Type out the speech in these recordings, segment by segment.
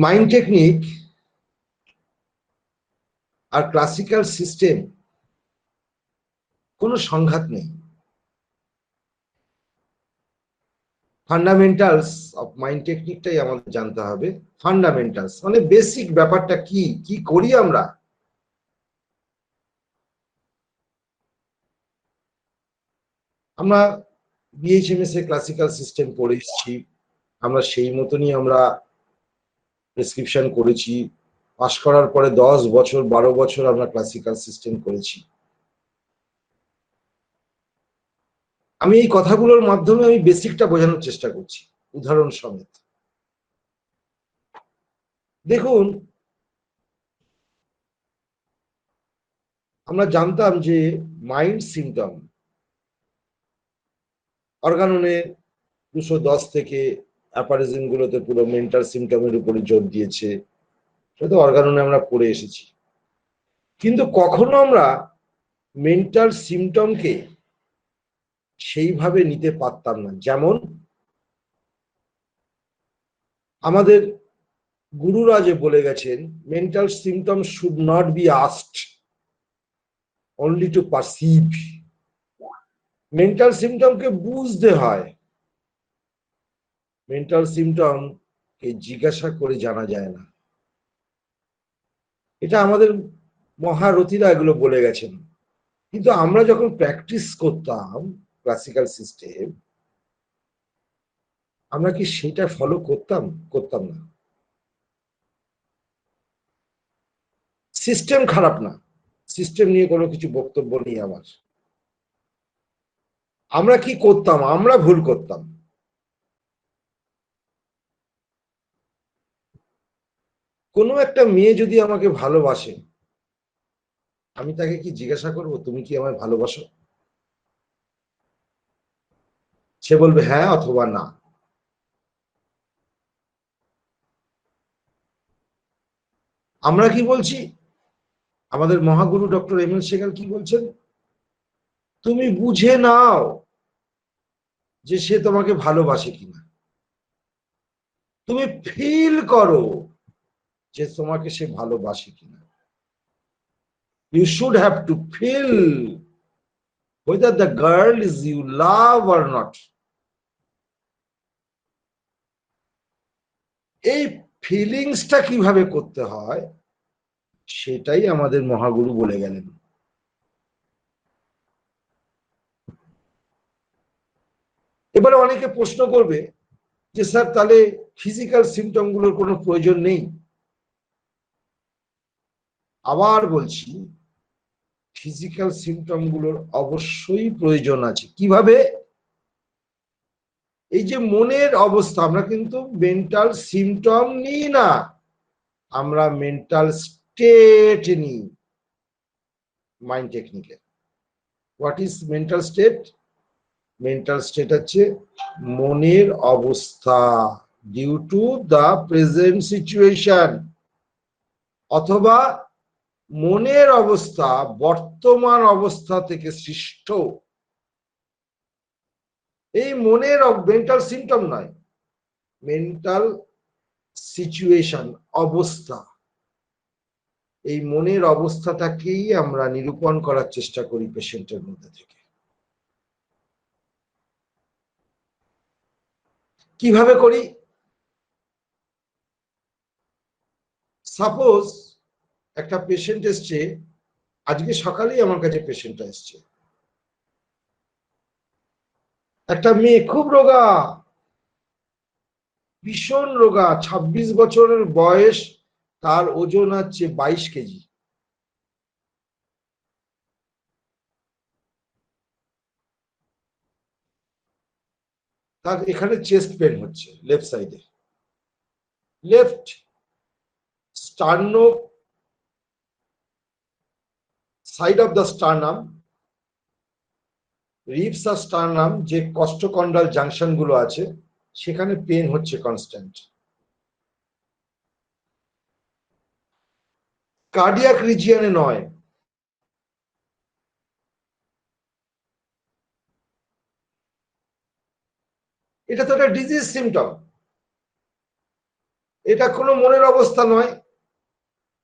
Mind technique আর classical system কোনো সংঘাত নেই। ফান্ডামেন্টালস অফ মাইন্ড টেকনিকটাই আমাদের জানতে হবে। ফান্ডামেন্টালস মানে বেসিক ব্যাপারটা কি কি করি আমরা। আমরা বিএইচএমএস এ ক্লাসিক্যাল সিস্টেম পড়ে এসেছি, আমরা সেই মতনই আমরা প্রেসক্রিপশন করেছি। পাশ করার পরে 10 বছর 12 বছর আমরা ক্লাসিক্যাল সিস্টেম করেছি। আমি এই কথাগুলোর মাধ্যমে আমি বেসিকটা বোঝানোর চেষ্টা করছি উদাহরণ সমেত। দেখুন, আমরা জানতাম যে মাইন্ড সিমটম অর্গাননে 210 থেকে অ্যাপারিজম গুলোতে পুরো মেন্টাল সিমটমের উপরে জোর দিয়েছে, সেটা তো অর্গাননে আমরা পড়ে এসেছি। কিন্তু কখনো আমরা মেন্টাল সিমটমকে সেইভাবে নিতে পারতাম না। যেমন আমাদের গুরুরা যে বলে গেছেন, mental symptom should not be asked, only to perceive. Mental সিমটমকে বুঝতে হয়, মেন্টাল সিমটম কে জিজ্ঞাসা করে জানা যায় না। এটা আমাদের মহারথীরা এগুলো বলে গেছেন। কিন্তু আমরা যখন প্র্যাকটিস করতাম ক্লাসিক্যাল সিস্টেম, আমরা কি সেটা ফলো করতাম? করতাম না। সিস্টেম খারাপ না, সিস্টেম নিয়ে কোনো কিছু বক্তব্য নেই আমার। আমরা কি করতাম? আমরা ভুল করতাম। কোনো একটা মেয়ে যদি আমাকে ভালোবাসে, আমি তাকে কি জিজ্ঞাসা করব তুমি কি আমায় ভালোবাসো? সে বলবে হ্যাঁ অথবা না। আমরা কি বলছি? আমাদের মহাগুরু ডক্টর এম এল সেখান কি বলছেন? তুমি বুঝে নাও যে সে তোমাকে ভালোবাসে কিনা। তুমি ফিল করো যে তোমাকে সে ভালোবাসে কিনা। You should have to feel whether the girl is you love or not. এই ফিলিংসটা কিভাবে করতে হয় সেটাই আমাদের মহাগুরু বলে গেলেন। এবারে অনেকে প্রশ্ন করবে যে স্যার তাহলে ফিজিক্যাল সিমটম গুলোর কোনো প্রয়োজন নেই? আবার বলছি, ফিজিক্যাল সিমটম গুলোর অবশ্যই প্রয়োজন আছে। কিভাবে? এই যে মনের অবস্থা, আমরা কিন্তু মেন্টাল সিমটম নিই না, আমরা মেন্টাল স্টেট নিই মাইন্ড টেকনিকে। What is mental state? Mental state হচ্ছে মনের অবস্থা due to the present situation, অথবা মনের অবস্থা বর্তমান অবস্থা থেকে সৃষ্ট। এই মনের মেন্টাল সিমটম নয়, মেন্টাল সিচুয়েশন, অবস্থা। এই মনের অবস্থাটাকেই আমরা নিরূপণ করার চেষ্টা করি পেশেন্টের মধ্যে থেকে। কিভাবে করি? সাপোজ একটা পেশেন্ট এসছে, আজকে সকালেই আমার কাছে পেশেন্টটা এসছে। একটা মেয়ে খুব রোগা, ভীষণ রোগা, 26 বছরের বয়স, তার ওজন হচ্ছে 22 কেজি। তার এখানে চেস্ট পেন হচ্ছে লেফট সাইডে, left sterno side of the sternum, ribs আর স্টার্নাম যে কস্টোকন্ডাল জাংশন গুলো আছে সেখানে পেন হচ্ছে কনস্ট্যান্ট। কার্ডিয়াক রিজিয়নে নয়। এটা তো একটা ডিজিজ সিমটম। এটা কোনো মনের অবস্থা নয়।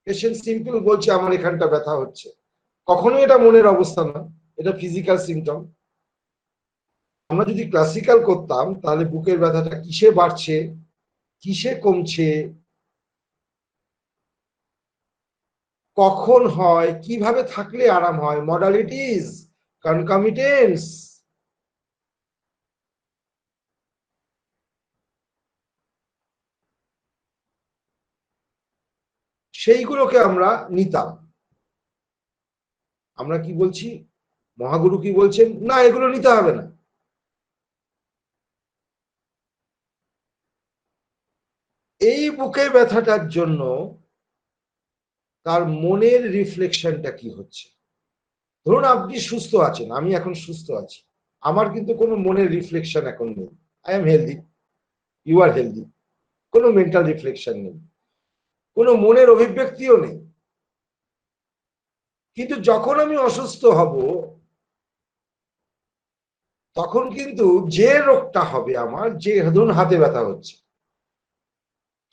পেশেন্ট সিম্পল বলছে আমার এখানটা ব্যথা হচ্ছে, কখনোই এটা মনের অবস্থা নয়, এটা ফিজিক্যাল সিমটম। আমরা যদি ক্লাসিক্যাল করতাম তাহলে বুকের ব্যথাটা কিসে বাড়ছে, কিসে কমছে, কখন হয়, কিভাবে থাকলে আরাম হয়, মডালিটিস, কনকমিটেন্স, সেইগুলোকে আমরা নিতাম। আমরা কি বলছি, মহাগুরু কি বলছেন, না এগুলো নিতে হবে না। এই বুকে ব্যথাটার জন্য তার মনের রিফ্লেকশনটা কি হচ্ছে। ধরুন আপনি সুস্থ আছেন, আমি এখন সুস্থ আছি, আমার কিন্তু কোনো মনের রিফ্লেকশন এখন নেই। I am healthy, you are healthy, কোনো মেন্টাল রিফ্লেকশন নেই, কোনো মনের অভিব্যক্তিও নেই। কিন্তু যখন আমি অসুস্থ হব তখন কিন্তু যে রোগটা হবে আমার, যে ধরুন হাতে ব্যথা হচ্ছে,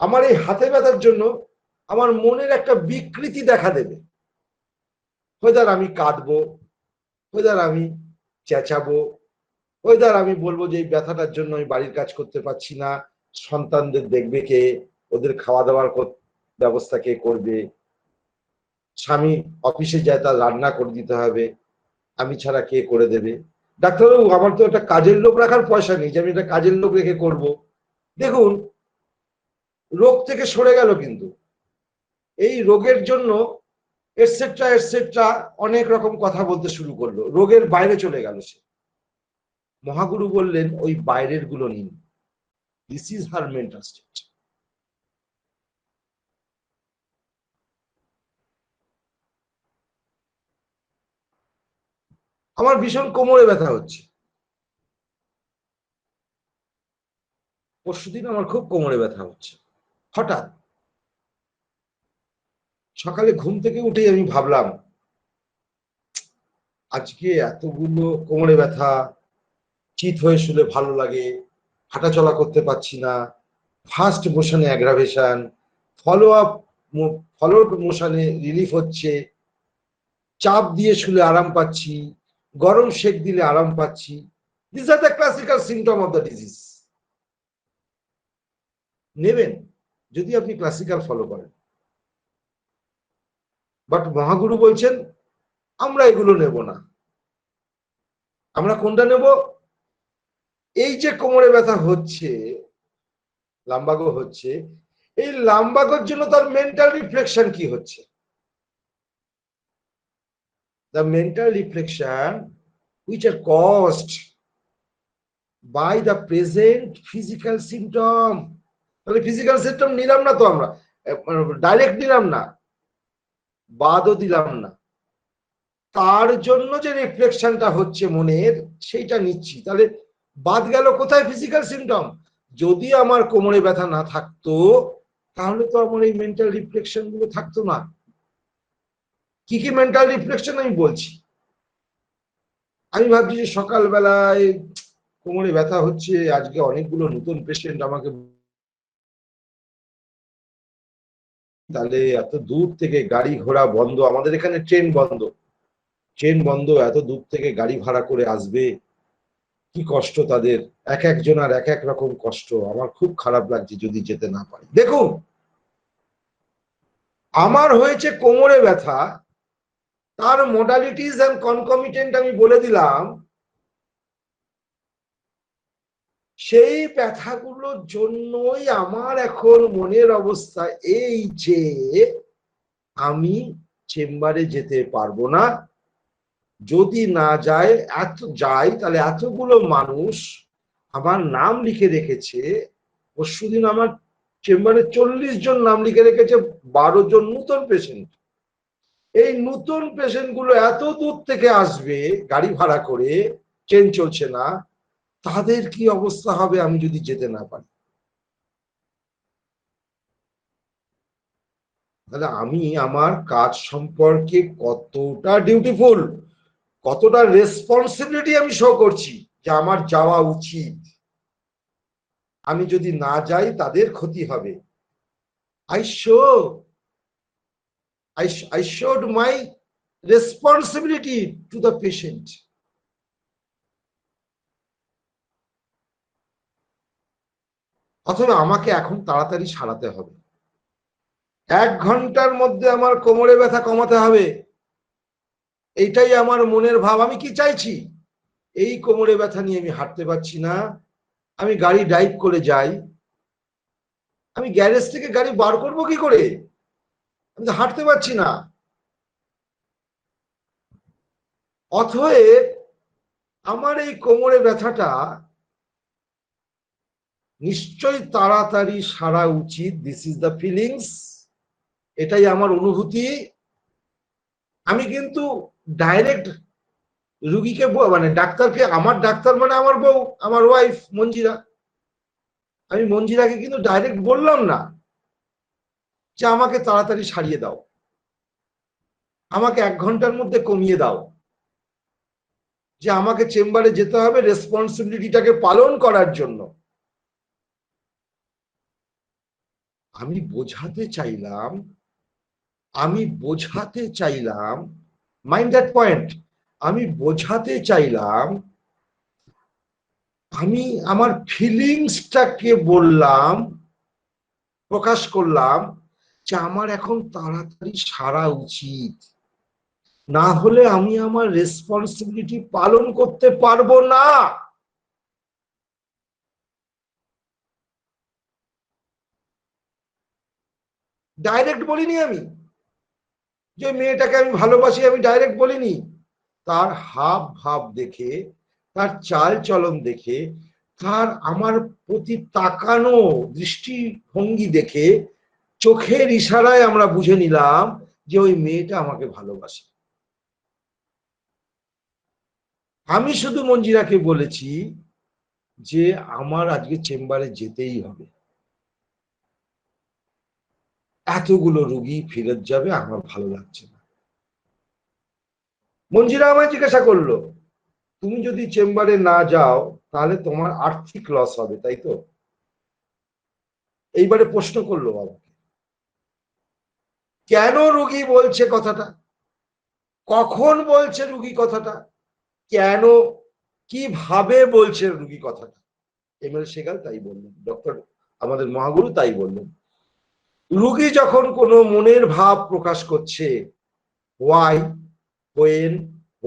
আমার এই হাতে ব্যথার জন্য আমার মনের একটা বিকৃতি দেখা দেবে। হয়তো আমি কাঁদবো, হয়তো আমি চেঁচাবো, হয়তো আমি বলবো যে এই ব্যথাটার জন্য আমি বাড়ির কাজ করতে পারছি না, সন্তানদের দেখবে কে, ওদের খাওয়া দাওয়ার ব্যবস্থা কে করবে, স্বামী অফিসে যায় তার রান্না করে দিতে হবে, আমি ছাড়া কে করে দেবে, ডাক্তারবাবু আমার তো একটা কাজের লোক রাখার পয়সা নেই যে আমি একটা কাজের লোক রেখে করব। দেখুন রোগ থেকে সরে গেল, কিন্তু এই রোগের জন্য এটসেট্রা এটসেট্রা অনেক রকম কথা বলতে শুরু করলো, রোগের বাইরে চলে গেল সে। মহাগুরু বললেন ওই বাইরের গুলো নিন, this is her mental state. আমার ভীষণ কোমরে ব্যথা হচ্ছে, পরশুদিন আমার খুব কোমরে ব্যথা হচ্ছে, হঠাৎ সকালে ঘুম থেকে উঠেই আমি ভাবলাম আজকে এতগুলো কোমরে ব্যথা, চিত হয়ে শুলে ভালো লাগে, হাঁটাচলা করতে পারছি না, ফার্স্ট মোশনে অ্যাগ্রাভেশন, ফলো আপ ফলোড মোশনে রিলিফ হচ্ছে, চাপ দিয়ে শুলে আরাম পাচ্ছি, গরম সেক দিলে আরাম পাচ্ছি। This are the classical symptom of the disease. নেবেন যদি আপনি ক্লাসিক্যাল ফলো করেন, বাট মহাগুরু বলছেন আমরা এগুলো নেব না। আমরা কোনটা নেব, এই যে কোমরে ব্যথা হচ্ছে, লাম্বাগো হচ্ছে, এই লাম্বাগোর জন্য তার মেন্টাল রিফ্লেকশন কি হচ্ছে। The mental reflection which are caused by the present physical symptom. তাহলে ফিজিক্যাল সিমটম নিলাম না তো আমরা, ডাইরেক্ট নিলাম না, বাদও দিলাম না, তার জন্য যে রিফ্লেকশনটা হচ্ছে মনের সেইটা নিচ্ছি। তাহলে বাদ গেল কোথায়, ফিজিক্যাল সিমটম। যদি আমার কোমরে ব্যথা না থাকতো তাহলে তো আমার এই মেন্টাল রিফ্লেকশন গুলো থাকতো না। কি কি মেন্টাল রিফ্লেকশন আমি বলছি। আমি ভাবছি যে সকালবেলায় কোমরে ব্যথা হচ্ছে, আজকে অনেকগুলো নতুন পেশেন্ট আমাকে, তাহলে এত দূর থেকে গাড়ি ঘোড়া বন্ধ, আমাদের এখানে ট্রেন বন্ধ, ট্রেন বন্ধ, এত দূর থেকে গাড়ি ভাড়া করে আসবে, কি কষ্ট তাদের, এক একজনের এক এক রকম কষ্ট, আমার খুব খারাপ লাগছে যদি যেতে না পারি। দেখুন আমার হয়েছে কোমরে ব্যথা, তার মডালিটিস এন্ড কনকমিটেন্ট আমি বলে দিলাম। সেই ব্যথাগুলোর জন্যই আমার এখন মনের অবস্থা এই যে আমি চেম্বারে যেতে পারবো না, যদি না যায়, যাই তাহলে এতগুলো মানুষ আমার নাম লিখে রেখেছে। পরশুদিন আমার চেম্বারে 40 জন নাম লিখে রেখেছে, 12 জন নতুন পেশেন্ট। এই নতুন পেশেন্ট গুলো এত দূর থেকে আসবে গাড়ি ভাড়া করে, ট্রেন চলছে না, তাদের কি অবস্থা হবে আমি যদি যেতে না পারি। তাহলে আমি আমার কাজ সম্পর্কে কতটা ডিউটিফুল, কতটা রেসপন্সিবিলিটি আমি শো করছি যে আমার যাওয়া উচিত। আমি যদি না যাই তাদের ক্ষতি হবে, I show I showed my responsibility to the patient. অথবা আমাকে এখন তাড়াতাড়ি সারাতে হবে, 1 ঘন্টার মধ্যে আমার কোমরে ব্যথা কমাতে হবে, এইটাই আমার মনের ভাব। আমি কি চাইছি? এই কোমরে ব্যথা নিয়ে আমি হাঁটতে পারছি না, আমি গাড়ি ড্রাইভ করে যাই, আমি গ্যারেজ থেকে গাড়ি বার করবো কি করে? আমি তো হাঁটতে পারছি না। অতএব আমার এই কোমরে ব্যথাটা নিশ্চয়ই তাড়াতাড়ি সারা উচিত। দিস ইজ দ্য ফিলিংস, এটাই আমার অনুভূতি। আমি কিন্তু ডাইরেক্ট রুগীকে মানে ডাক্তারকে, আমার ডাক্তার মানে আমার বউ, আমার ওয়াইফ মঞ্জিরা, আমি মঞ্জিরাকে কিন্তু ডাইরেক্ট বললাম না যে আমাকে তাড়াতাড়ি সারিয়ে দাও, আমাকে 1 ঘন্টার মধ্যে কমিয়ে দাও, যে আমাকে চেম্বারে যেতে হবে রেসপন্সিবিলিটিটাকে পালন করার জন্য। আমি বোঝাতে চাইলাম, মাইন্ড দ্যাট পয়েন্ট, আমি বোঝাতে চাইলাম, আমি আমার ফিলিংসটাকে বললাম, প্রকাশ করলাম যে আমার এখন তাড়াতাড়ি সারা উচিত, না হলে আমি আমার রেসপন্সিবিলিটি পালন করতে পারবো না। ডাইরেক্ট বলিনি আমি যে মেয়েটাকে আমি ভালোবাসি, আমি ডাইরেক্ট বলিনি। তার হাব ভাব দেখে, তার চাল চলন দেখে, তার আমার প্রতি তাকানো দৃষ্টিভঙ্গি দেখে, চোখের ইশারায় আমরা বুঝে নিলাম যে ওই মেয়েটা আমাকে ভালোবাসে। আমি শুধু মঞ্জিরাকে বলেছি যে আমার আজকে চেম্বারে যেতেই হবে, এতগুলো রুগী ফেরত যাবে, আমার ভালো লাগছে না। মঞ্জিরা আমায় জিজ্ঞাসা করলো, তুমি যদি চেম্বারে না যাও তাহলে তোমার আর্থিক লস হবে, তাই তো? এইবারে প্রশ্ন করলো বাবাকে, কেন রুগী বলছে কথাটা, কখন বলছে রুগী কথাটা, কেন কিভাবে বলছে রুগী কথাটা? এমএল সেগাল তাই বললেন, ডক্টর আমাদের মহাগুরু তাই বললেন, রুগী যখন কোনো মনের ভাব প্রকাশ করছে, why, when,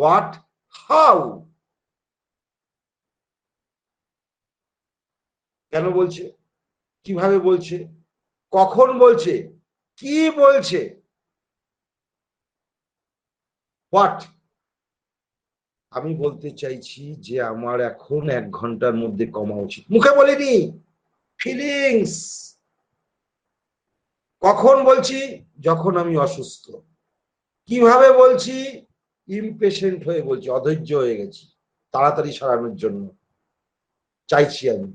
what, how, কেন বলছে, কিভাবে বলছে, কখন বলছে, কি বলছে, হোয়াট। আমি বলতে চাইছি যে আমার এখন 1 ঘন্টার মধ্যে কমা উচিত, মুখে বলিনি, ফিলিংস। কখন বলছি? যখন আমি অসুস্থ। কিভাবে বলছি? ইমপেশেন্ট হয়ে বলছি, অধৈর্য হয়ে গেছি, তাড়াতাড়ি সারানোর জন্য চাইছি আমি।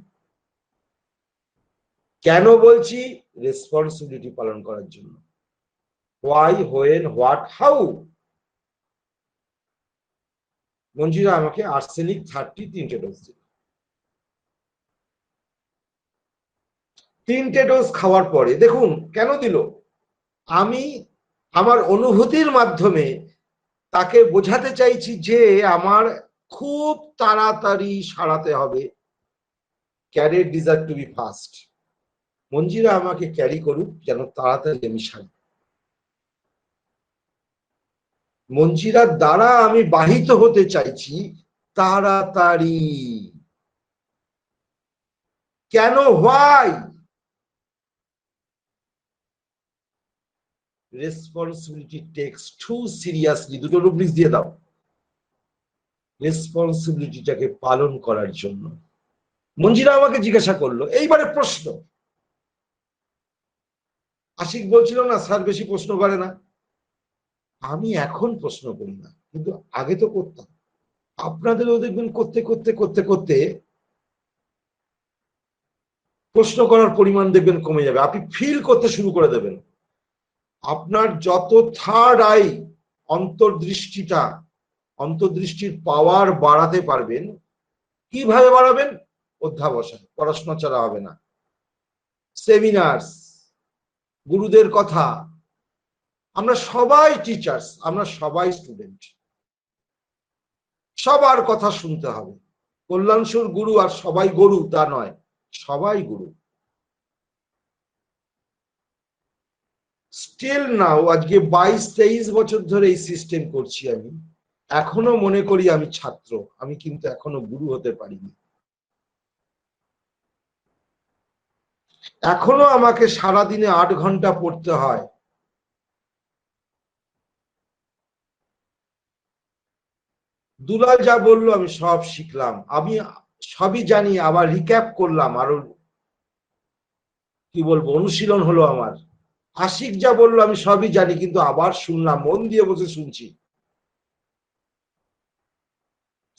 কেন বলছি? রেসপন্সিবিলিটি পালন করার জন্য। Why, when, what, how. Manjira আমাকে আর্সেনিক 3টে ডোজ দিল। 3টে ডোজ খাওয়ার পরে দেখুন কেন দিল, আমি আমার অনুভূতির মাধ্যমে তাকে বোঝাতে চাইছি যে আমার খুব তাড়াতাড়ি সারাতে হবে, carry desire to be fast. Manjira আমাকে ক্যারি করুক যেন তাড়াতাড়ি আমি সারি। মঞ্জিরার দ্বারা আমি বাহিত হতে চাইছি তাড়াতাড়ি। কেন? Why? Responsibility takes to seriously, দুটো রুব্রিক্স দিয়ে দাও, রেসপন্সিবিলিটিটাকে পালন করার জন্য। মঞ্জিরা আমাকে জিজ্ঞাসা করলো, এইবারে প্রশ্ন। আশিক বলছিল না স্যার বেশি প্রশ্ন করে না, আমি এখন প্রশ্ন করি না, কিন্তু আগে তো করতাম। আপনাদেরও দেখবেন করতে করতে করতে করতে প্রশ্ন করার পরিমাণ দেখবেন কমে যাবে, আপনি ফিল করতে শুরু করে দেবেন। আপনার যত থার্ড আই, অন্তর্দৃষ্টির পাওয়ার বাড়াতে পারবেন। কিভাবে বাড়াবেন? অধ্যাবসায়, পড়াশোনা ছাড়া হবে না। সেমিনার্স, গুরুদের কথা, আমরা সবাই টিচার্স, আমরা সবাই স্টুডেন্ট, সবার কথা শুনতে হবে। কল্যাণসুর গুরু আর সবাই গরু তা নয়, সবাই গুরু। স্টিল নাও আজকে 22-23 বছর ধরে এই সিস্টেম করছি আমি, এখনো মনে করি আমি ছাত্র, আমি কিন্তু এখনো গুরু হতে পারিনি। এখনো আমাকে সারাদিনে 8 ঘন্টা পড়তে হয়। দুলাল যা বললো আমি সব শিখলাম, আমি সবই জানি, আবার রিক্যাপ করলাম, আরো কি বলবো অনুশীলন হলো আমার। আশিক যা বললো আমি সবই জানি, কিন্তু আবার শুনলাম, মন দিয়ে বসে শুনছি।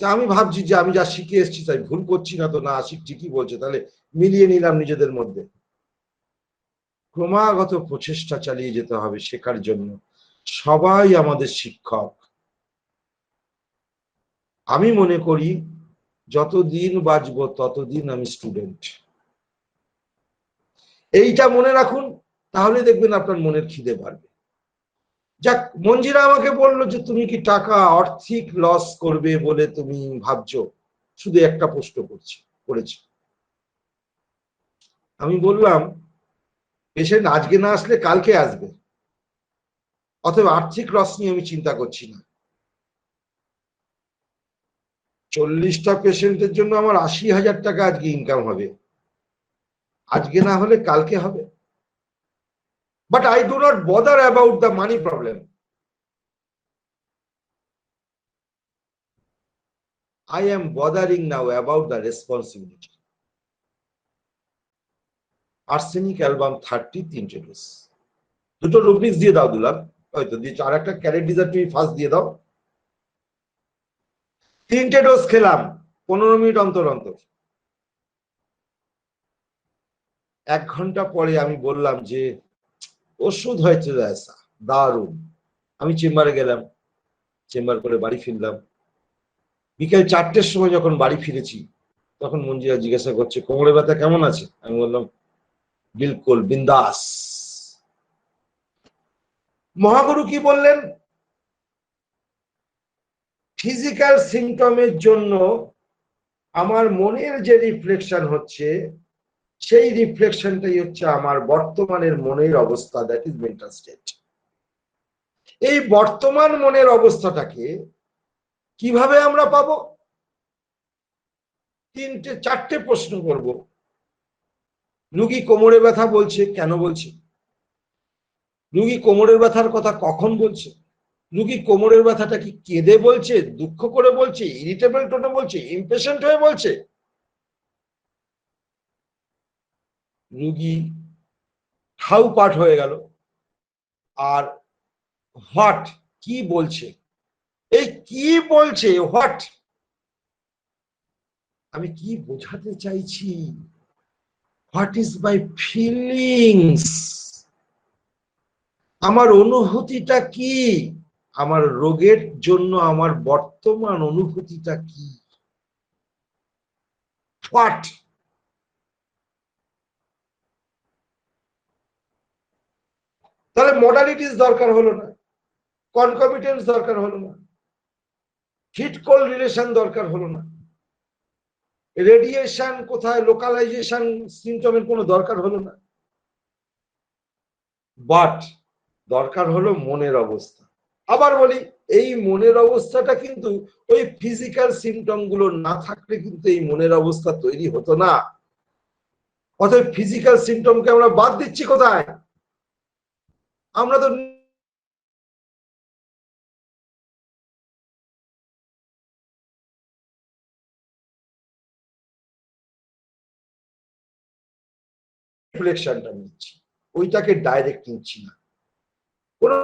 আমি ভাবছি যে আমি যা শিখে এসেছি তাই ভুল করছি না তো, না আশিক ঠিকই বলছে, তাহলে মিলিয়ে নিলাম নিজেদের মধ্যে। ক্রমাগত প্রচেষ্টা চালিয়ে যেতে হবে শেখার জন্য। সবাই আমাদের শিক্ষক। আমি মনে করি যতদিন বাঁচবো ততদিন আমি স্টুডেন্ট। এইটা মনে রাখুন, তাহলে দেখবেন আপনার মনের খিদে বাড়বে। যাক, মঞ্জিরা আমাকে বললো যে তুমি কি টাকা আর্থিক লস করবে বলে তুমি ভাবছো, শুধু একটা প্রশ্ন করেছি। আমি বললাম পেশেন্ট আজকে না আসলে কালকে আসবে, অথবা আর্থিক লস নিয়ে আমি চিন্তা করছি না। 40টা পেশেন্টের জন্য আমার 80,000 টাকা আজকে ইনকাম হবে, আজকে না হলে কালকে হবে। But I do not bother about the money problem. I am bothering now about the responsibility. Arsenic album 30 3টে ডোজ, দুটো রুবলিক্স দিয়ে দাও দুলাল, হয়তো দিয়েছো, আর একটা ক্যারেট ডিজার তুমি ফার্স্ট দিয়ে দাও। 3টে ডোজ খেলাম 15 মিনিট অন্তর অন্তর। 1 ঘন্টা পরে আমি বললাম যে ওষুধ হয়েছে ऐसा দারুণ। আমি চেম্বারে গেলাম, চেম্বার করে বাড়ি ফিরলাম। বিকেল 4টের সময় যখন বাড়ি ফিরেছি, তখন মঞ্জিরা জিজ্ঞাসা করছে কোমরে ব্যথা কেমন আছে। আমি বললাম বিলকুল বিন্দাস। মহাগুরু কি বললেন, ফিজিক্যাল সিমটমের জন্য আমার মনের যে রিফ্লেকশন হচ্ছে, সেই রিফ্লেকশনটাই হচ্ছে আমার বর্তমানের মনের অবস্থা, দ্যাট ইজ মেন্টাল স্টেট। এই বর্তমান মনের অবস্থাটাকে কিভাবে আমরা পাবো? 4টে প্রশ্ন করব। রুগী কোমরে ব্যথা বলছে, কেন বলছে? রুগী কোমরের ব্যথার কথা কখন বলছে? রুগী কোমরের ব্যথাটা কি কেঁদে বলছে, দুঃখ করে বলছে, ইরিটেবল টোনে বলছে, ইমপেশেন্ট হয়ে বলছে? রুগী হাউ পাঠ হয়ে গেল। আর হোয়াট, কি বলছে? এই কি বলছে, হোয়াট, আমি কি বোঝাতে চাইছি, হোয়াট ইজ মাই ফিলিংস, আমার অনুভূতিটা কি, আমার রোগের জন্য আমার বর্তমান অনুভূতিটা কি, হোয়াট। তাহলে মডালিটিস দরকার হলো না, কনকমিটেন্স দরকার হলো না, হিট কোল্ড রিলেশন দরকার হলো না, রেডিয়েশন কোথায়, লোকালাইজেশন সিমটমের কোনো দরকার হলো না। বাট দরকার হলো মনের অবস্থা। আবার বলি, এই মনের অবস্থাটা কিন্তু ওই ফিজিক্যাল সিমটম গুলো না থাকলে কিন্তু এই মনের অবস্থা তৈরি হতো না। অতএব ফিজিক্যাল সিমটমকে আমরা বাদ দিচ্ছি কোথায়? আমরা তো রিফ্লেকশনটা নিচ্ছি, ওইটাকে ডাইরেক্ট নিচ্ছি না। কোনো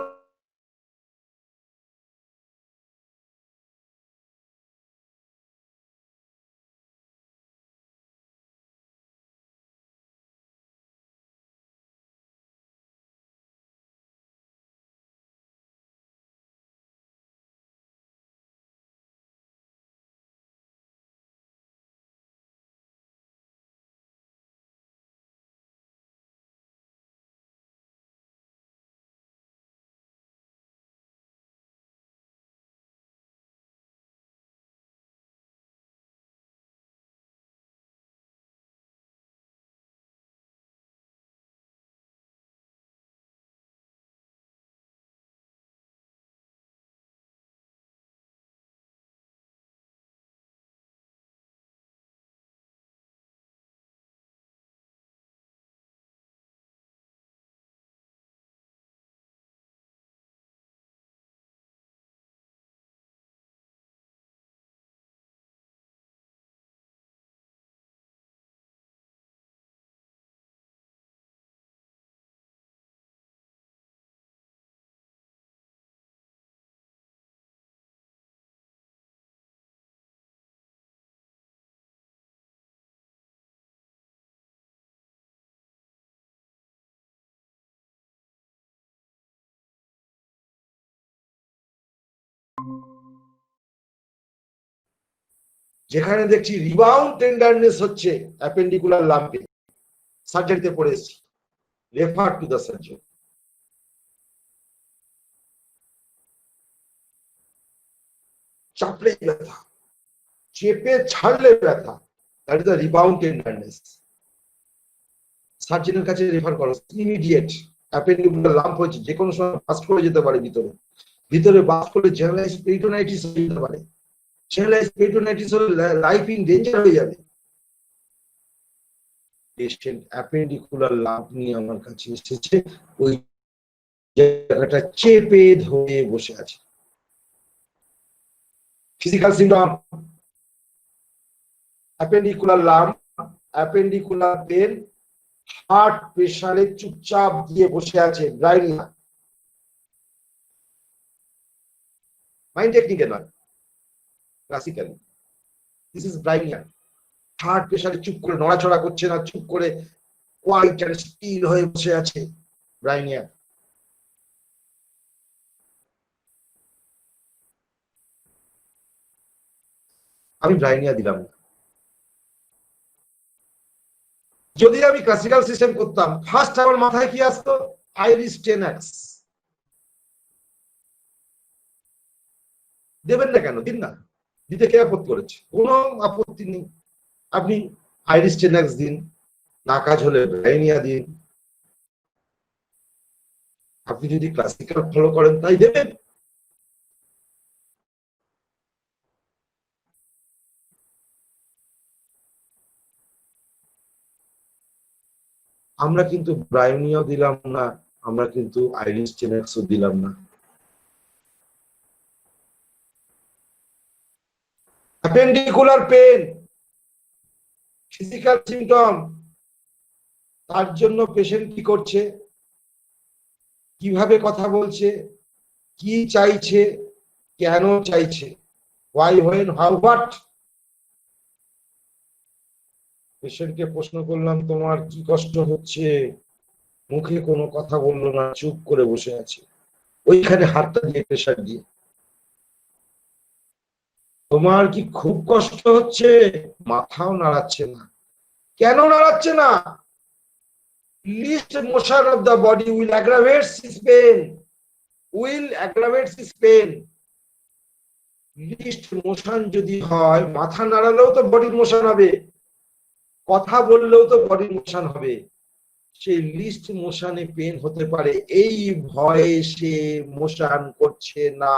যেখানে দেখছি রিবাউন্ড টেন্ডারনেস হচ্ছে অ্যাপেন্ডিকুলার লাম্পে, সার্জারিতে পড়ে এসেছি, রেফার টু দ্য সার্জন। চাপলে ব্যথা, চেপে ছাড়লে ব্যথা, that is the rebound tenderness. সার্জনের কাছে রেফার করো ইমিডিয়েট। অ্যাপেন্ডিকুলার লাম্প হয়েছে, যে কোনো সময় বাস্ট করে যেতে পারে, ভিতরে ভিতরে বাস্ট করলে জেনারেলাইজড পেরিটোনাইটিস হয়ে যেতে পারে। জেনারেলাইজড পেরিটোনাইটিস হলে লাইফ ইন ডেঞ্জার হয়ে যাবে। পেশেন্ট অ্যাপেন্ডিকুলার লাম্প নিয়ে আমার কাছে এসেছে, ওই জায়গাটা চেপে ধরে বসে আছে। Physical symptom appendicular lump, appendicular pain, heart প্রেসারে চুপচাপ দিয়ে বসে আছে, ব্রাইনিয়া। মাইন্ড টেকনিকে নয়, ক্লাসিক্যালি দিস ইজ ব্রাইনিয়া। হার্ট প্রেসারে চুপ করে নড়াচড়া করছে না, চুপ করে কোয়াইট আর স্টিল হয়ে বসে আছে, ব্রাইনিয়া। আমি ব্রাইনিয়া দিলাম না। যদি আমি ক্লাসিক্যাল সিস্টেম করতাম, ফার্স্ট আমার মাথায় কি আসতো? আইরিস টেনাক্স। দেবেন না কেন? দিন না, দিতে কে আপত্তি করেছে? কোনো আপত্তি নেই। আপনি আইরিস টেনাক্স দিন, না কাজ হলে ব্রাইনিয়া দিন। আপনি যদি ক্লাসিক্যাল ফলো করেন তাই দেবেন। আমরা কিন্তু ব্রাইনিয়াও দিলাম না, আমরা কিন্তু আইরিস টেনাক্সও দিলাম না। অ্যাপেন্ডিকুলার পেন, ফিজিক্যাল সিম্পটম, তার জন্য পেশেন্ট কি করছে, কিভাবে কথা বলছে, কি চাইছে, কেন চাইছে, হোয়াই, হোয়েন, হাউ, হোয়াট। পেশেন্টকে প্রশ্ন করলাম তোমার কি কষ্ট হচ্ছে, মুখে কোনো কথা বললো না, চুপ করে বসে আছে, ওইখানে হাতটা দিয়ে প্রেশার দিয়ে। তোমার কি খুব কষ্ট হচ্ছে, মাথাও নাড়াচ্ছে না। কেন নাড়াচ্ছে না? least motion of the body will aggravate his pain, will aggravate his pain. Least motion যদি হয়, মাথা নাড়ালেও তো বডির মোশন হবে, কথা বললেও তো বডির মোশন হবে, সেই লিস্ট মোশনে পেন হতে পারে, এই ভয়ে সে মোশন করছে না।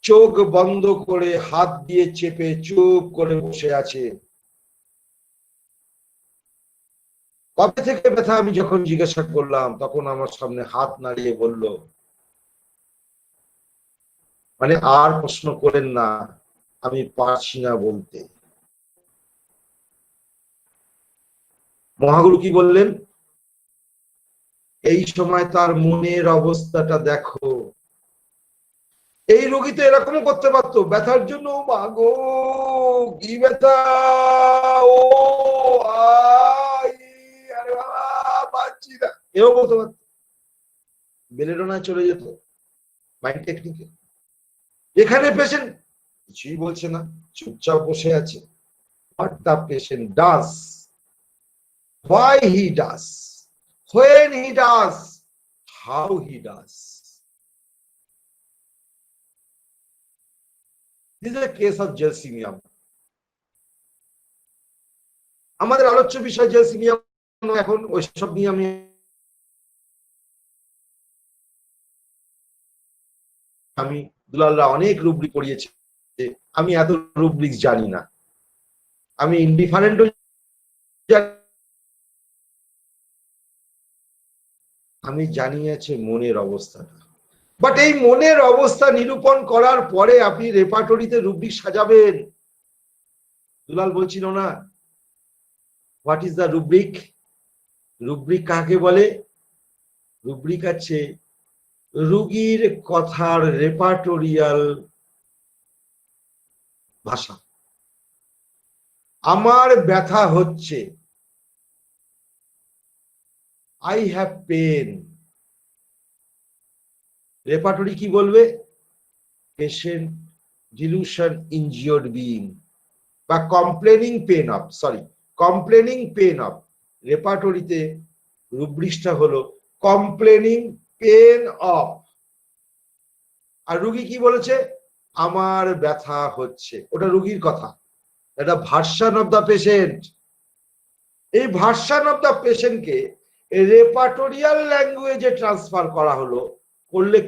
চোখ বন্ধ করে হাত দিয়ে চেপে চুপ করে বসে আছে। কবে থেকে ব্যথা আমি যখন জিজ্ঞাসা করলাম, তখন আমার সামনে হাত নাড়িয়ে বলল, মানে আর প্রশ্ন করেন না, আমি পারছি না বলতে। মহাগুরু কি বললেন? এই সময় তার মনের অবস্থাটা দেখো। এই রোগী তো এরকমও করতে পারতো, ব্যথার জন্য মাগো কি ব্যথা, ও আরে বাবা পাচ্ছি না, এও বলতে পারতো, বেলেডোনায় চলে যেত মাইন্ড টেকনিকে। এখানে পেশেন্ট কিছুই বলছে না, চুপচাপ বসে আছে। what the patient does, why he does, when he does, how he does. This is a case of Gelsemium. আমাদের আলোচ্য বিষয় জেলসিমিয়াম, এখন ওইসব নিয়ে আমি দুলালরা অনেক রুব্রিক পড়িয়েছে, আমি এত রুব্রিক জানি না, আমি ইনডিফারেন্ট, আমি জানিয়েছে মনের অবস্থাটা। বাট এই মনের অবস্থা নিরূপণ করার পরে আপনি রেপার্টরিতে রুব্রিক সাজাবেন। দুলাল বলছিল না, what is the rubric? Rubric কাকে বলে? রুব্রিক আছে রুগীর কথার রেপার্টোরিয়াল ভাষা। আমার ব্যথা হচ্ছে, আই হ্যাভ পেন। রেপার্টরি কি বলবে? পেশেন্ট ডিলুশন ইনজিওর্ড বিইং বা complaining pain of, sorry complaining pain of. রেপার্টরিতে রুব্রিক্সটা হলো কমপ্লেনিং পেন অফ। আর রুগী কি বলেছে? আমার ব্যথা হচ্ছে। ওটা রুগীর কথা, এটা ভার্সন অফ দ্য পেশেন্ট। এই ভার্সন অফ দ্য পেশেন্টকে রেপার্টোরিয়াল ল্যাঙ্গুয়েজে ট্রান্সফার করা হলো। করলে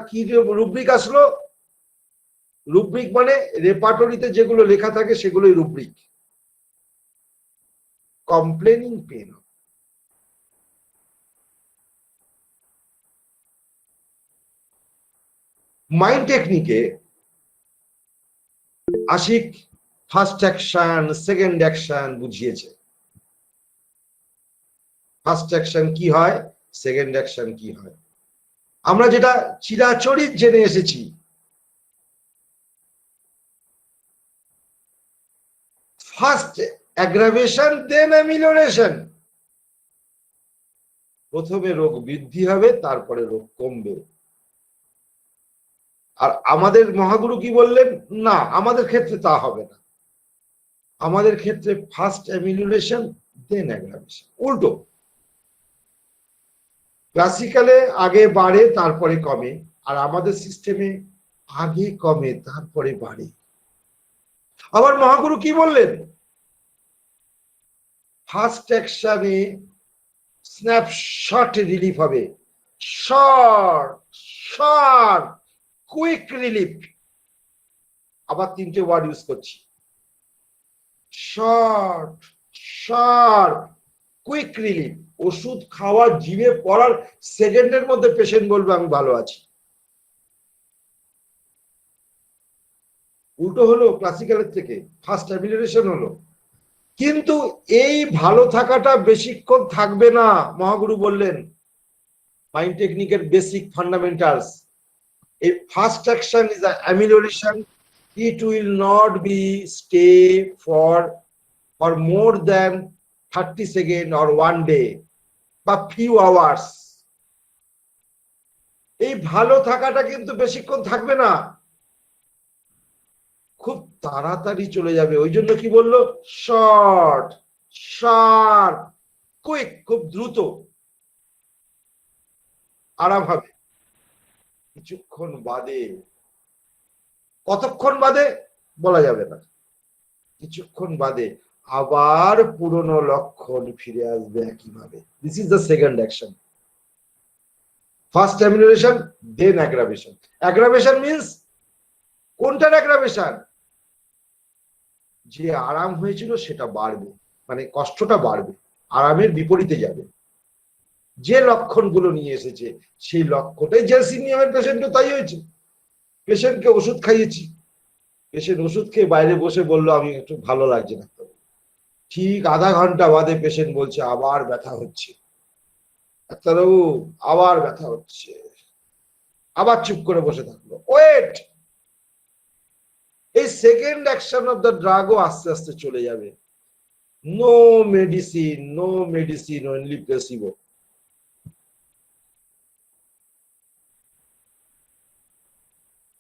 কি রুব্রিক আসলো? রুব্রিক মানে রেপার্টরিতে যেগুলো লেখা থাকে সেগুলোই রুব্রিক। Complaining pain. মাইন্ড টেকনিকে আশিক ফার্স্ট অ্যাকশন সেকেন্ড অ্যাকশন বুঝিয়েছে। ফার্স্ট অ্যাকশন কি হয়, সেকেন্ড অ্যাকশন কি হয়, আমরা যেটা চিরাচরিত জেনে এসেছি। ফার্স্ট অ্যাগ্রাভেশন দেন অ্যামিলিওরেশন। প্রথমে রোগ বৃদ্ধি হবে, তারপরে রোগ কমবে। আর আমাদের মহাগুরু কি বললেন? না, আমাদের ক্ষেত্রে তা হবে না। আমাদের ক্ষেত্রে ফার্স্ট অ্যামিলিওরেশন দেন অ্যাগ্রাভেশন, উল্টো। ক্লাসিক্যালে আগে বাড়ে তারপরে কমে, আর আমাদের সিস্টেমে আগে কমে তারপরে বাড়ে। আবার মহাগুরু কি বললেন? ফার্স্ট অ্যাকশনে স্ন্যাপশট রিলিফ হবে, শর্ট শর্ট কুইক রিলিফ। আবার তিনটে ওয়ার্ড ইউজ করছি, শর্ট শর্ট কুইক রিলিফ। ওষুধ খাওয়ার জিভে পড়ার সেকেন্ডের মধ্যে পেশেন্ট বলবে আমি ভালো আছি। উল্টো হলো ক্লাসিক্যালের থেকে, ফার্স্ট অ্যামিলিওরেশন হলো। কিন্তু এই ভালো থাকাটা বেশিক্ষণ থাকবে না। মহাগুরু বললেন মাইন্ড টেকনিকের basic fundamentals, a fast action is an amelioration. It will not be stay for more than 30 seconds or 1 day বা few hours। এই ভালো থাকাটা কিন্তু বেশিক্ষণ থাকবে না, খুব তাড়াতাড়ি চলে যাবে। ওই জন্য কি বললো? শর্ট শার্প কুইক, খুব দ্রুত আরাম হবে। কিছুক্ষণ বাদে, কতক্ষণ বাদে বলা যাবে না, কিছুক্ষণ বাদে আবার পুরনো লক্ষণ ফিরে আসবে একইভাবে। This is the second action. First amelioration then aggravation. Aggravation means কোনটার অ্যাগ্রাভেশন? যে আরাম হয়েছিল সেটা বাড়বে, মানে কষ্টটা বাড়বে, আরামের বিপরীতে যাবে। যে লক্ষণগুলো নিয়ে এসেছে সেই লক্ষণটাই, জেলসিনিয়ামের পেশেন্টও তাই হয়েছে। পেশেন্টকে ওষুধ খাইয়েছি, পেশেন্ট ওষুধ খেয়ে বাইরে বসে বললো আমি একটু ভালো লাগছে না। ঠিক আধা ঘন্টা বাদে পেশেন্ট বলছে আবার ব্যথা হচ্ছে, ডাক্তারবাবু আবার ব্যথা হচ্ছে। আবার চুপ করে বসে থাকলো। ওয়েট, এই সেকেন্ড অ্যাকশন অফ দ্য ড্রাগও আস্তে আস্তে চলে যাবে। No medicine, no medicine, only placebo.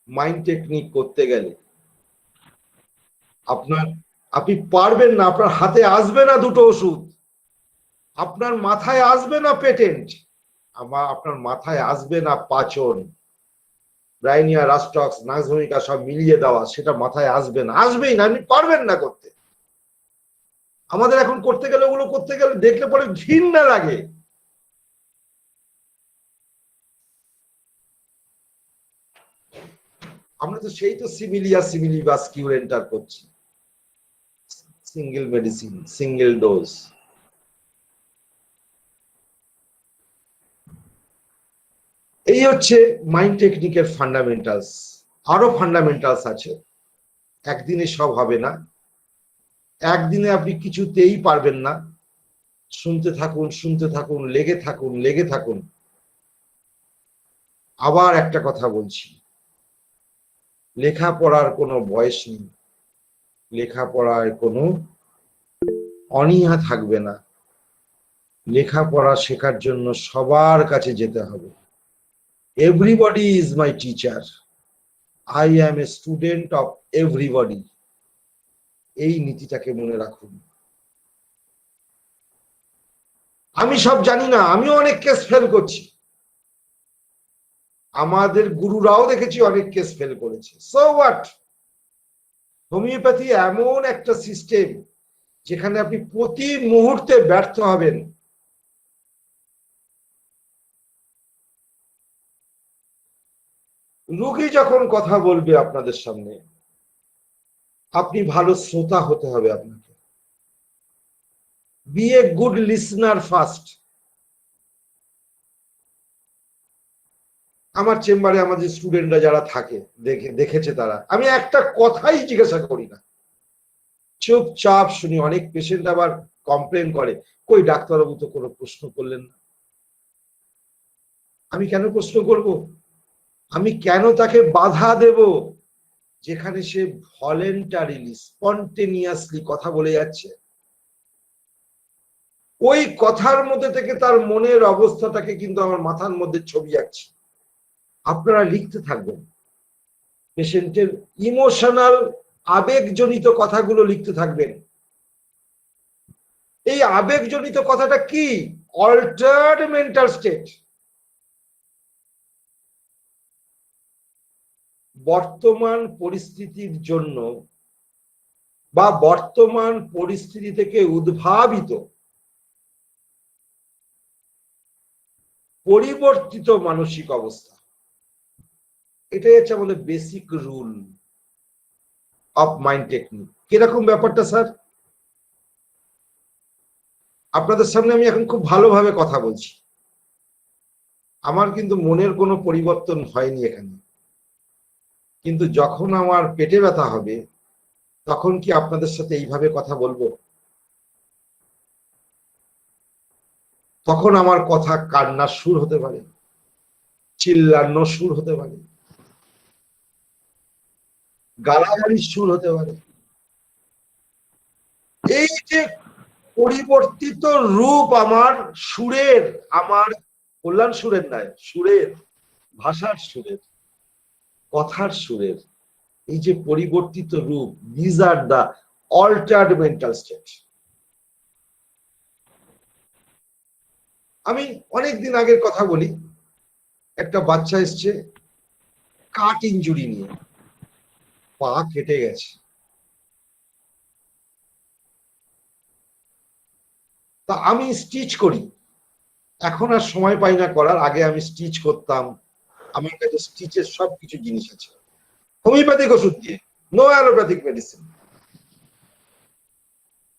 Mind technique করতে গেলে আপনি পারবেন না, আপনার হাতে আসবে না দুটো ওষুধ, আপনার মাথায় আসবে না পেটেন্ট, আপনার মাথায় আসবে না পাচন, ব্রাইনিয়া রাস্টক্স নাক্সভূমিকা সব মিলিয়ে দেওয়া, সেটা মাথায় আসবে না, আসবেই না, আপনি পারবেন না করতে। আমাদের এখন করতে গেলে, ওগুলো করতে গেলে দেখলে পরে ঘৃণা লাগে। আমরা তো সেই তো সিমিলিয়া সিমিলিবাস কিউরেন্টার করছি, সিঙ্গেল মেডিসিন সিঙ্গেল ডোজ। এই হচ্ছে মাইন্ড টেকনিকের ফান্ডামেন্টালস। আরো ফান্ডামেন্টালস আছে, একদিনে সব হবে না, একদিনে আপনি কিছুতেই পারবেন না। শুনতে থাকুন শুনতে থাকুন, লেগে থাকুন লেগে থাকুন। আবার একটা কথা বলছি, লেখাপড়ার কোনো বয়স নেই, লেখাপড়ায় কোনো অনীহা থাকবে না। লেখাপড়া শেখার জন্য সবার কাছে যেতে হবে। Everybody is my teacher, I am a student of everybody. এই নীতিটাকে মনে রাখুন। আমি সব জানি না, আমিও অনেক কেস ফেল করছি, আমাদের গুরুরাও দেখেছি অনেক কেস ফেল করেছে। So what? হোমিওপ্যাথি এমন একটা সিস্টেম যেখানে আপনি প্রতি মুহূর্তে ব্যর্থ হবেন। রোগী যখন কথা বলবে আপনাদের সামনে, আপনি ভালো শ্রোতা হতে হবে। আপনাকে be a good listener first. আমার চেম্বারে আমাদের স্টুডেন্টরা যারা থাকে, দেখেছে তারা, আমি একটা কথাই জিজ্ঞাসা করি না, চুপচাপ শুনি। অনেক পেশেন্ট আবার কমপ্লেন করে, কই ডাক্তারবাবু তো কোনো প্রশ্ন করলেন না। আমি কেন প্রশ্ন করব? আমি কেন তাকে বাধা দেব যেখানে সে ভলেন্টারিলি স্পন্টেনিয়াসলি কথা বলে যাচ্ছে? ওই কথার মধ্যে থেকে তার মনের অবস্থাটাকে কিন্তু আমার মাথার মধ্যে ছবি আঁকছি। আপনারা লিখতে থাকবেন, পেশেন্টের ইমোশনাল আবেগজনিত কথাগুলো লিখতে থাকবেন। এই আবেগজনিত কথাটা কি? Altered mental state. বর্তমান পরিস্থিতির জন্য বা বর্তমান পরিস্থিতি থেকে উদ্ভাবিত পরিবর্তিত মানসিক অবস্থা, এটাই হচ্ছে আমাদের basic rule of mind technique. কিরকম ব্যাপারটা স্যার? আপনাদের সামনে আমি এখন খুব ভালোভাবে কথা বলছি, আমার কিন্তু মনের কোনো পরিবর্তন হয়নি এখানে। কিন্তু যখন আমার পেটে ব্যথা হবে, তখন কি আপনাদের সাথে এইভাবে কথা বলবো? তখন আমার কথা কান্নার সুর হতে পারে, চিল্লানোর সুর হতে পারে, গালাগালির সুর হতে পারে। এই যে পরিবর্তিত রূপ আমার সুরের, আমার কল্যাণ সুরের নয়, সুরের, ভাষার সুরের, কথার সুরের, এই যে পরিবর্তিত রূপ, these are the altered mental state. আমি অনেকদিন আগের কথা বলি, একটা বাচ্চা এসছে কাট ইঞ্জুরি নিয়ে, পা কেটে গেছে। তা আমি স্টিচ করি, এখন আর সময় পাই না করার, আগে আমি স্টিচ করতাম। আমার কাছে স্টিচের সবকিছু জিনিস আছে, হোমিওপ্যাথিক ওষুধ দিয়ে, নো অ্যালোপ্যাথিক মেডিসিন।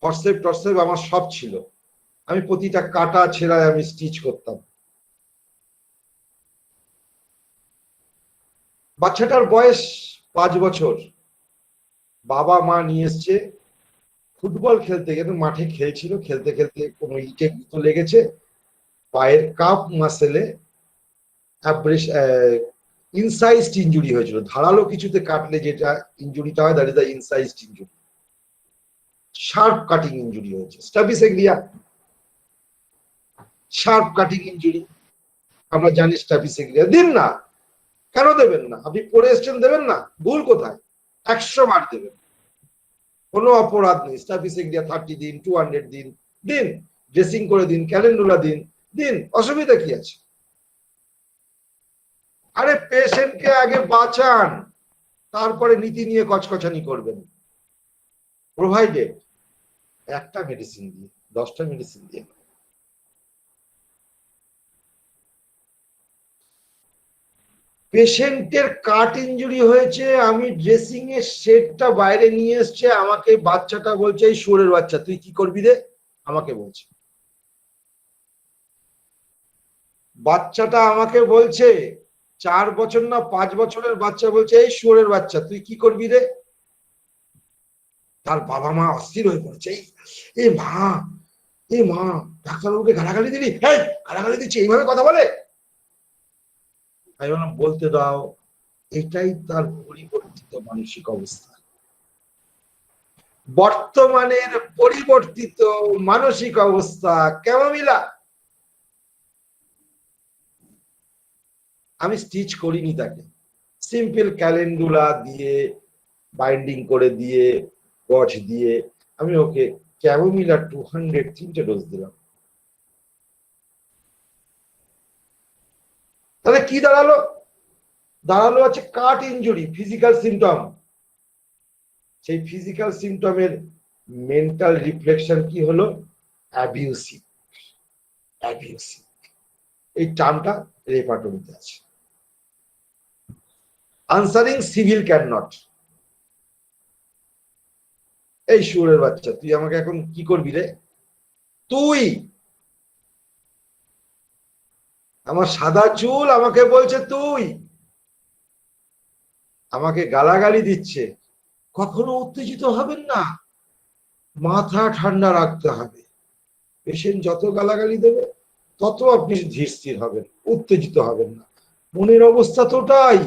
ফরসেপ টরসেপ আমার সব ছিল, আমি প্রতিটা কাটা ছেঁড়ায় আমি স্টিচ করতাম। বাচ্চাটার বয়স 5 বছর, বাবা মা নিয়ে এসছে ফুটবল খেলতে গেলে, মাঠে খেলছিল, খেলতে খেলতে কোনো ইটে গুঁতো লেগেছে, পায়ের কাপ মাসেলে ইনসাইজড ইঞ্জুরি হয়েছিল। ধারালো কিছুতে কাটলে যেটা ইঞ্জুরিটা হয়, that is the incised injury. Sharp cutting injury হয়েছে, স্ট্যাপিসেগ্রিয়া, শার্প কাটিং ইঞ্জুরি। আমরা জানি স্ট্যাপিসেগ্রিয়া দিন না, কেন দেবেন না? আপনি পড়ে এসছেন, দেবেন না? ভুল কোথায়? 100 বার দেবেন, কোনো অপরাধ নেই। স্ট্যাপিসেগ্রিয়া 30 দিন, 200 দিন দিন, ড্রেসিং করে দিন, ক্যালেন্ডুলা দিন, দিন, অসুবিধা কি আছে? আরে পেশেন্টকে আগে বাঁচান, তারপরে নীতি নিয়ে কচকচানি করবেন। প্রোভাইডেড একটা মেডিসিন দিয়ে, 10টা মেডিসিন দিয়ে। পেশেন্টের কাট ইঞ্জুরি হয়েছে, আমি ড্রেসিং এর সেটটা বাইরে নিয়ে এসছে, আমাকে বাচ্চাটা বলছে, এই শুয়োরের বাচ্চা তুই কি করবি রে, আমাকে বলছে। বাচ্চাটা আমাকে বলছে, 4 বছর না 5 বছরের বাচ্চা বলছে, এই শুয়োরের বাচ্চা তুই কি করবি রে। তার বাবা মা অস্থির হয়ে পড়ছে, এ মা, এ মা, ডাক্তারবাবুকে গালাগালি দিলি, হ্যাঁ গালাগালি দিচ্ছি, এইভাবে কথা বলে। আমি বললাম বলতে দাও, এটাই তার পরিবর্তিত মানসিক অবস্থা। বর্তমানের পরিবর্তিত মানসিক অবস্থা কেমন মিলা? আমি স্টিচ করিনি তাকে, সিম্পল ক্যালেন্ডুলা দিয়ে বাইন্ডিং করে দিয়ে গজ দিয়ে আমি ওকে ক্যামোমিলা 200 3টে ডোজ দিলাম। তাহলে কি দাঁড়ালো? দাঁড়ালো আছে কাট ইনজুরি, ফিজিক্যাল সিমটম। সেই ফিজিক্যাল সিমটমের মেন্টাল রিফ্লেকশন কি হলো? অ্যাবিউসিভ। অ্যাবিউসিভ এই টার্মটা রেপার্টরিতে আছে। Answering civil can not. এই শুয়োরের বাচ্চা, তুই আমাকে এখন কি করবি রে? তুই, আমার সাদা চুল আমাকে বলছে তুই, আমাকে গালাগালি দিচ্ছে। কখনো উত্তেজিত হবেন না, মাথা ঠান্ডা রাখতে হবে। পেশেন্ট যত গালাগালি দেবে তত আপনি ধীর স্থির হবেন, উত্তেজিত হবেন না। মনের অবস্থা তোটাই।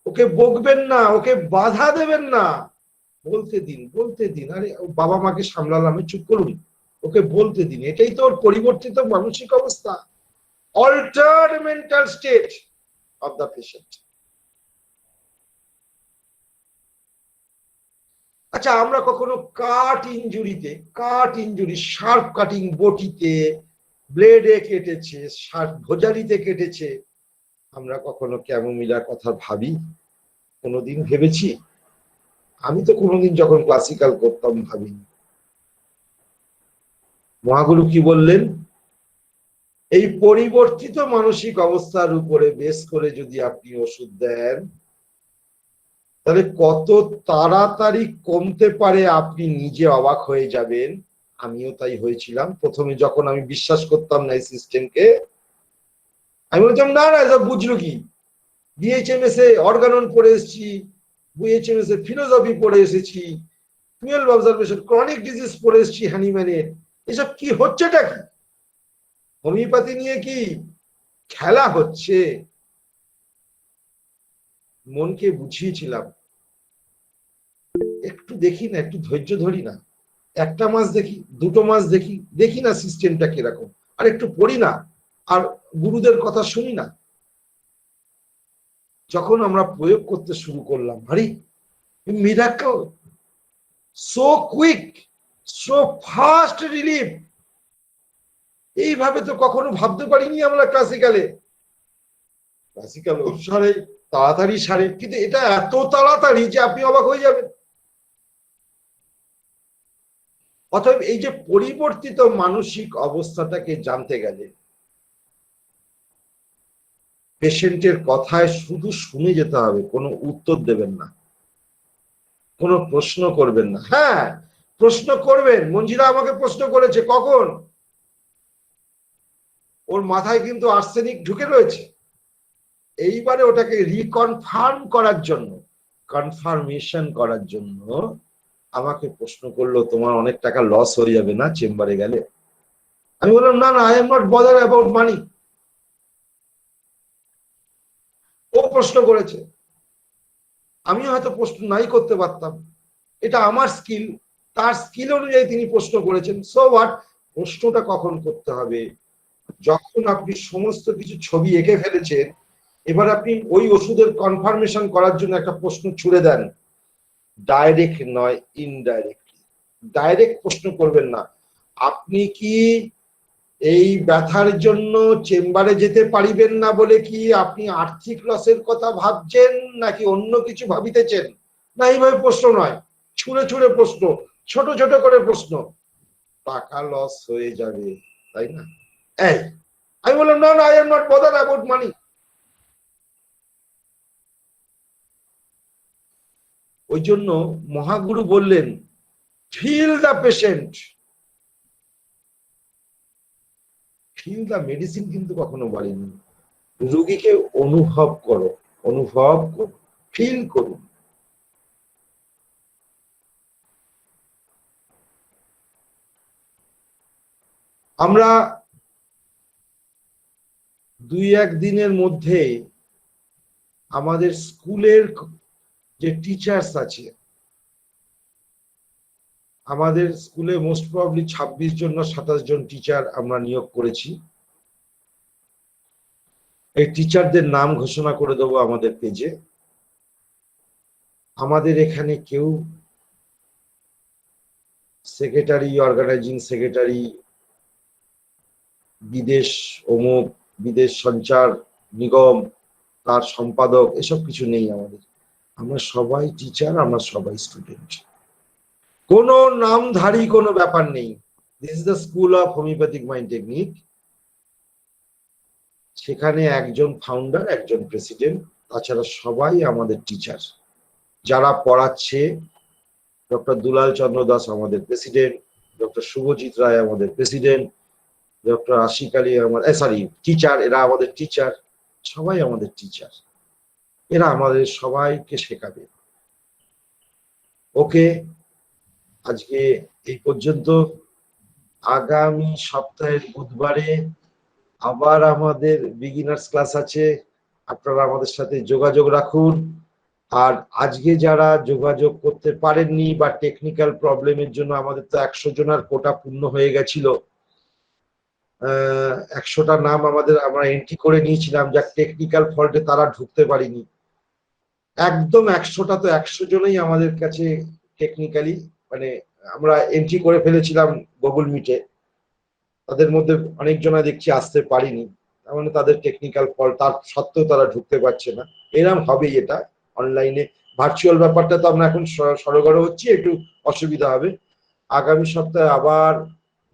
ওকে বকবেন না, ওকে বাধা দেবেন না, বলতে দিন, বলতে দিন। আরে বাবা মাকে সামলালাম, চুপ করুন, ওকে বলতে দিন। এটাই তো ওর পরিবর্তিত মানসিক অবস্থা, altered mental state of the patient. আচ্ছা, আমরা কখনো কাট ইনজুরিতে, কাট ইনজুরি, শার্প কাটিং, বটিতে ব্লেডে কেটেছে, ভোজালিতে কেটেছে, আমরা কখনো ক্যামোমিলার কথা ভাবি? কোনোদিন ভেবেছি? আমি তো কোনোদিন যখন ক্লাসিক্যাল করতাম ভাবিনি। মহাগুরু কি বললেন? এই পরিবর্তিত মানসিক অবস্থার উপরে বেস করে যদি আপনি ওষুধ দেন তাহলে কত তাড়াতাড়ি কমতে পারে আপনি নিজে অবাক হয়ে যাবেন। আমিও তাই হয়েছিলাম প্রথমে, যখন আমি বিশ্বাস করতাম না এই সিস্টেমকে। আমি বলতাম না না, এসব বুঝলো কি? বিএইচএমএস এ অর্গানন পড়ে এসেছি, বিএইচএমএস এ ফিলোসফি পড়ে এসেছি, 12 অবজারভেশন ক্রনিক ডিজিজ পড়ে এসেছি হ্যানিম্যানের। এসব কি হচ্ছেটা কি? হোমিওপ্যাথি নিয়ে কি খেলা হচ্ছে? মনকে বুঝিয়েছিলাম একটু দেখি না, একটু ধৈর্য ধরি না, 1টা মাস দেখি, 2টো মাস দেখি, দেখি না সিস্টেমটা কিরকম, আর একটু পড়ি না, আর গুরুদের কথা শুনি না। যখন আমরা প্রয়োগ করতে শুরু করলাম, আরে miracle, so quick, so fast relief, এইভাবে তো কখনো ভাবতে পারিনি আমরা ক্লাসিক্যালে। ক্লাসিক্যাল সারে তাড়াতাড়ি সারে, কিন্তু এটা এত তাড়াতাড়ি যে আপনি অবাক হয়ে যাবেন। অতএব এই যে পরিবর্তিত মানসিক অবস্থাটাকে জানতে গেলে পেশেন্টের কথায় শুধু শুনে যেতে হবে, কোনো উত্তর দেবেন না, কোনো প্রশ্ন করবেন না। হ্যাঁ, প্রশ্ন করবেন। মঞ্জিরা আমাকে প্রশ্ন করেছে, কখন? ওর মাথায় কিন্তু আর্সেনিক ঢুকে রয়েছে। এইবারে ওটাকে রিকনফার্ম করার জন্য, কনফার্মেশন করার জন্য আমাকে প্রশ্ন করলো, তোমার অনেক টাকা লস হয়ে যাবে না চেম্বারে গেলে? আমি বললাম না না, I am not bother about money. ও প্রশ্ন করেছে, আমিও হয়তো প্রশ্ন নাই করতে পারতাম, এটা আমার স্কিল, তার স্কিল অনুযায়ী তিনি প্রশ্ন করেছেন। So what? প্রশ্নটা কখন করতে হবে? যখন আপনি সমস্ত কিছু ছবি এঁকে ফেলেছেন, এবার আপনি ওই ওষুধের কনফার্মেশন করার জন্য একটা প্রশ্ন ছুড়ে দেন, ডাইরেক্ট নয়, ইনডাইরেক্টলি। ডাইরেক্ট প্রশ্ন করবেন না, আপনি কি এই ব্যথার জন্য চেম্বারে যেতে পারিবেন না বলে কি আপনি আর্থিক লসের কথা ভাবছেন, নাকি অন্য কিছু ভাবিতেছেন? না, এইভাবে প্রশ্ন নয়, ছুঁড়ে ছুঁড়ে প্রশ্ন, ছোট ছোট করে প্রশ্ন। টাকা লস হয়ে যাবে, তাই না? এই আমি বললাম না না, I am not bother about money. ওই জন্য মহাগুরু বললেন, feel the patient, feel the medicine কিন্তু কখনো বলেনি। রোগীকে অনুভব করো, অনুভব করো, ফিল করুন। আমরা 2-1 দিনের মধ্যে আমাদের স্কুলের যে টিচার্স আছে, আমাদের স্কুলে মোস্ট প্রবাবলি 26 জন না 27 জন টিচার আমরা নিয়োগ করেছি। এই টিচারদের নাম ঘোষণা করে দেবো আমাদের পেজে। আমাদের এখানে কেউ সেক্রেটারি, অর্গানাইজিং সেক্রেটারি, বিদেশ অমুক, বিদেশ সঞ্চার নিগম তার সম্পাদক, এসব কিছু নেই আমাদের। আমরা সবাই টিচার, আমরা সবাই স্টুডেন্ট, কোনো নামধারী কোনো ব্যাপার নেই। This is the school of homeopathic mind technique. সেখানে একজন ফাউন্ডার, একজন প্রেসিডেন্ট, তাছাড়া সবাই আমাদের টিচার। যারা পড়াচ্ছে, ডক্টর দুলাল চন্দ্র দাস আমাদের প্রেসিডেন্ট, ডক্টর শুভজিৎ রায় আমাদের প্রেসিডেন্ট, ডক্টর আশিক আলী আমাদের টিচার, এরা আমাদের টিচার, সবাই আমাদের টিচার। এরা আমাদের সবাইকে শেখাবে। ওকে, আজকে এই পর্যন্ত। আগামী সপ্তাহের বুধবারে আবার আমাদের বিগিনার্স ক্লাস আছে, আপনারা আমাদের সাথে যোগাযোগ রাখুন। আর আজকে যারা যোগাযোগ করতে পারেননি বা টেকনিক্যাল প্রবলেমের জন্য, আমাদের তো 100 জনের কোটা পূর্ণ হয়ে গেছিল, 100টা নাম আমরা এন্ট্রি করে নিয়েছিলাম, যা টেকনিক্যাল ফল্টে তারা ঢুকতে পারিনি। একদম 100টা তো 100 জনই আমাদের কাছে টেকনিক্যালি, মানে আমরা এন্ট্রি করে ফেলেছিলাম গুগল মিটে, তাদের মধ্যে অনেক জনা দেখছি আসতে পারিনি, তার মানে তাদের টেকনিক্যাল ফল্ট, তার সত্ত্বেও তারা ঢুকতে পারছে না। এরকম হবেই, এটা অনলাইনে ভার্চুয়াল ব্যাপারটা তো আমরা এখন সরগর হচ্ছি, একটু অসুবিধা হবে। আগামী সপ্তাহে আবার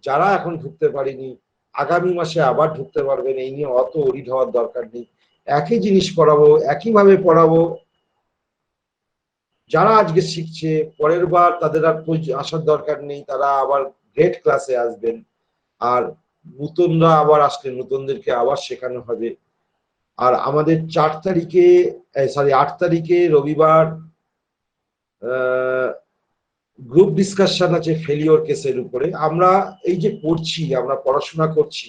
যারা এখন ঢুকতে পারিনি, আগামী মাসে আবার ঢুকতে পারবেন, এই নিয়ে অত অরিড হওয়ার দরকার নেই। একই জিনিস পড়াবো, একইভাবে পড়াবো। যারা আজকে শিখছে, পরের বার তাদের আর আসার দরকার নেই, তারা আবার গ্রেড ক্লাসে আসবেন। আর নতুনরা আবার আসলে নতুনদেরকে আবার শেখানো হবে। আর আমাদের 8 তারিখে রবিবার গ্রুপ ডিসকাশন আছে ফেলিওর কেসের উপরে। আমরা এই যে পড়ছি, আমরা পড়াশোনা করছি,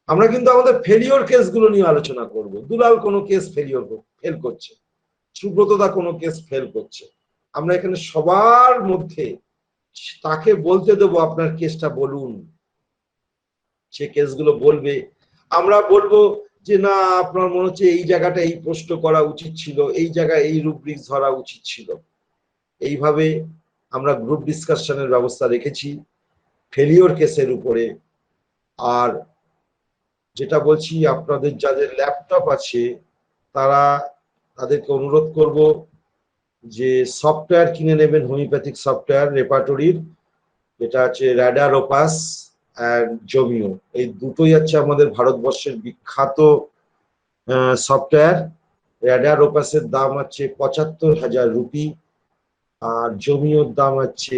আমরা কিন্তু আমাদের ফেলিওর কেসগুলো নিয়ে আলোচনা করব। দুলাল কোনো কেস ফেল করছে, সুব্রতদা কোনো কেস ফেল করছে, আমরা এখানে সবার মধ্যে তাকে বলতে দেবো আপনার কেসটা বলুন, সে কেসগুলো বলবে। আমরা বলবো যে না, আপনার মনে হচ্ছে এই জায়গাটা এই প্রশ্ন করা উচিত ছিল, এই জায়গায় এই রুব্রিক্স ধরা উচিত ছিল। এইভাবে আমরা গ্রুপ ডিসকাশনের ব্যবস্থা রেখেছি ফেলিওর কেসের উপরে। আর যেটা বলছি, আপনাদের যাদের ল্যাপটপ আছে তাদেরকে অনুরোধ করব যে সফটওয়্যার কিনে নেবেন, হোমিওপ্যাথিক সফটওয়্যার রেপার্টরির, যেটা আছে র্যাডার ওপাস আর জমিও। এই দুটোই হচ্ছে আমাদের ভারতবর্ষের বিখ্যাত সফটওয়্যার। র্যাডার ওপাসের দাম হচ্ছে 75,000 রুপি, আর জমিওর দাম হচ্ছে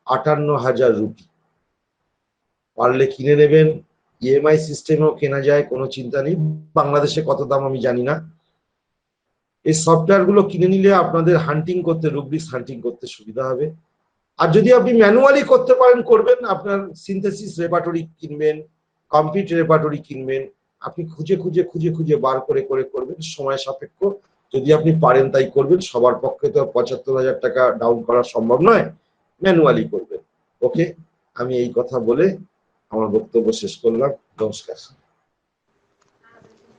58,000 রুপি। পারলে কিনে নেবেন, ইএমআই সিস্টেমেও কেনা যায়, কোনো চিন্তা নেই। বাংলাদেশে কত দাম আমি জানি না। এই সফটওয়্যার গুলো কিনে নিলে আপনাদের হান্টিং করতে, রুব্রিক্স হান্টিং করতে সুবিধা হবে। আর যদি আপনি ম্যানুয়ালি করতে পারেন করবেন, আপনার সিনথেসিস রেপার্টরি কিনবেন, কমপ্লিট রেপার্টরি কিনবেন, আপনি খুঁজে খুঁজে খুঁজে খুঁজে বার করে করে করবেন, সময় সাপেক্ষ। যদি আপনি পারেন তাই করবেন, সবার পক্ষে তো 75,000 টাকা ডাউন করা সম্ভব নয়, ম্যানুয়ালি করবেন। ওকে, আমি এই কথা বলে আমার বক্তব্য শেষ করলাম। নমস্কার।